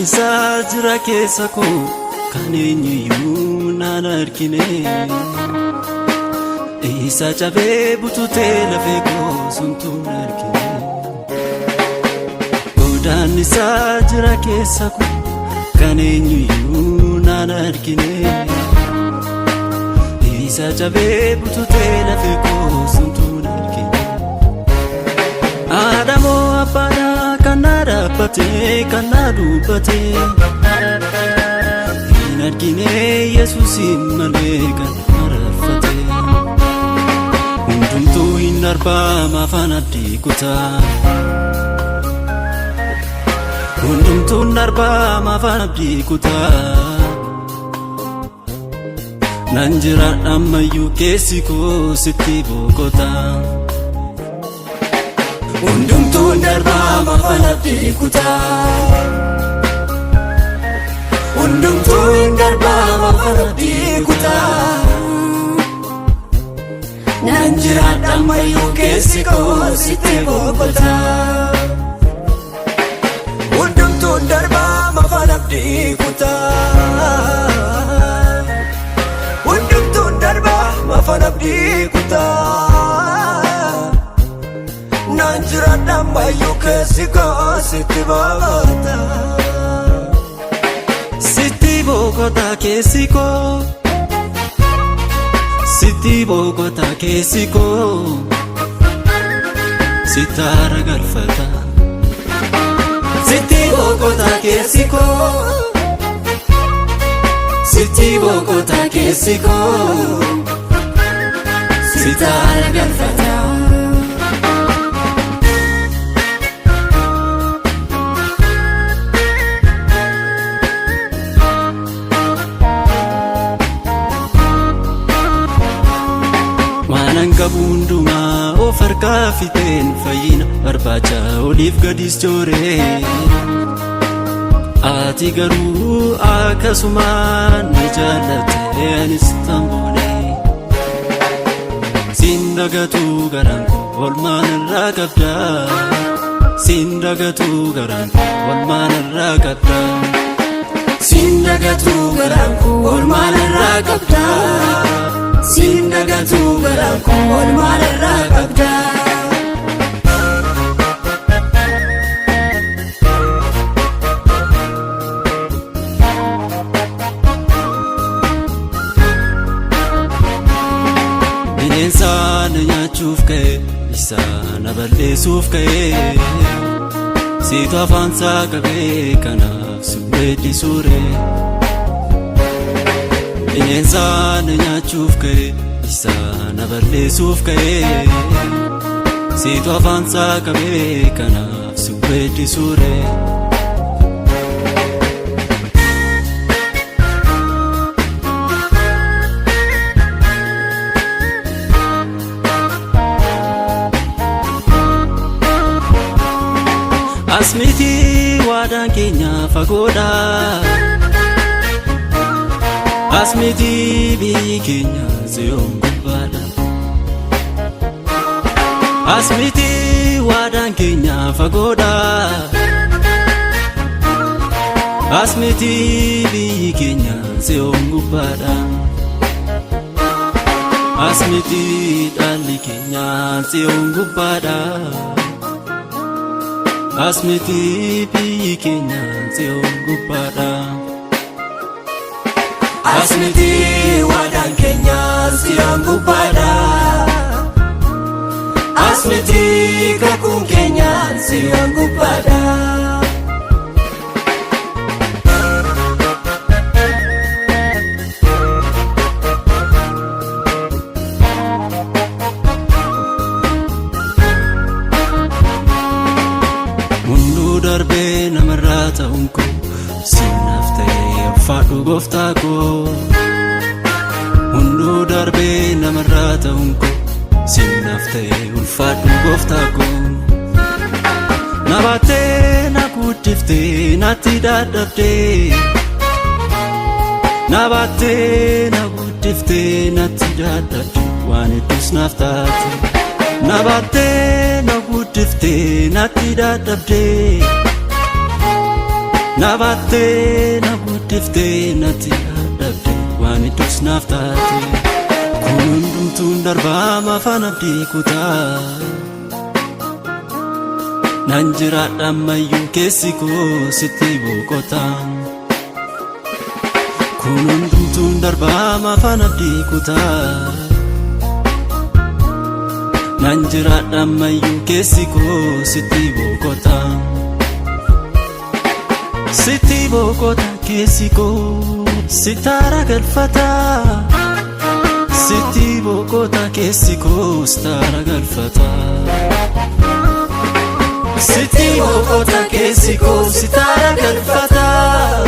isaa jira keessa koo kan eenyuyyuu naan argine isa cabee bututee lafee koo suntuun argine godaan isaa jira keessa koo kan eenyuyyuu naan argine isa cabee bututee lafee koo suntuun argine Adamoo abbaadhaa kan na dhaabbatee kan na dubbatee hin argine Yesuusin malee kan mararfatee hundumtuu hin darbaa afaan abdii kutaa hundumtuu hin darbaa afaan abdii kutaa nan jiraadha ammayyuu keessi koo sitti boqotaa hundumtuu hin darbaa afaan abdii kutaa hundumtuu hin darbaa afaan abdii kutaa nan jiraadha ammayyuu keessi koo sitti boqotaa hundumtuu hin darbaa afaan abdii kutaa hundumtuu hin darbaa afaan abdii kutaa nan jiraadha ammayyuu keessi koo sitti boqotaa sitti boqotaa keessi koo sitti boqotaa keessi koo sitaara galfata sitti boqotaa keessi koo sitti boqotaa keessi koo sitaara galfata Hundumaa of harkaa fiteen fayyina barbaacha oliif gadis jooree ati garuu akkasumaan na jaallattee anis tamboonee siin dagatu garaan koo olmaan irraa qabdaa siin dagatu garaan koo olmaan irraa qabdaa siin dagatu garaan koo olmaan irraa qabdaa siin dagatu garaan koo olmaan irraa qabdaa bineensa na nyaachuuf ka'e isa na balleessuuf ka'e siitu afaansaa qabee kanaaf si weeddisuure bineensa na nyaachuuf ka'e isa na balleessuuf ka'e siitu afaansaa qabee kanaaf si weeddisuure asmiti waadaan keenya fagoodha asmiti biyyi keenya Tsiyoon gubbaadha asmiti waadaan keenya fagoodha asmiti biyyi keenya Tsiyoon gubbaadha asmiti dhaalli keenya Tsiyoon gubbaadha asmiti biyyi keenya Tsiyoon gubbaadha asmiti waadaan keenya Tsiyoon gubbaadha asmiti kakuun keenya Tsiyoon gubbaadha hunduu darbee namarraa ta'uun koo sinaaf ta'ee ulfaadhu gooftaa koo hunduu darbee namarraa ta'uun koo sinaaf ta'ee ulfaadhu gooftaa koo na baattee na guddiftee natti dadhabdee na baattee na guddiftee natti dadhabdee waan hedduus naaf taate na baattee na guddiftee natti dadhabdee Nabattee na guddiftee natti dadhabde waan iddoos naaf taate. Kun hundumtuun darbaa mafaan abdii kutaa. Nan jiraadha ammayyuu keessi koo sitti boqotaa. Kun hundumtuun darbaa mafaan abdii kutaa. Nan jiraadha ammayyuu keessi koo sitti boqotaa. Sitti boqota keessi koo sitaara galfataa. Sitti boqota keessi koo sitaara galfataa. Sitti boqota keessi koo sitaara galfataa.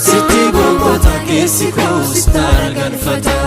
Sitti boqota keessi koo sitaara galfataa.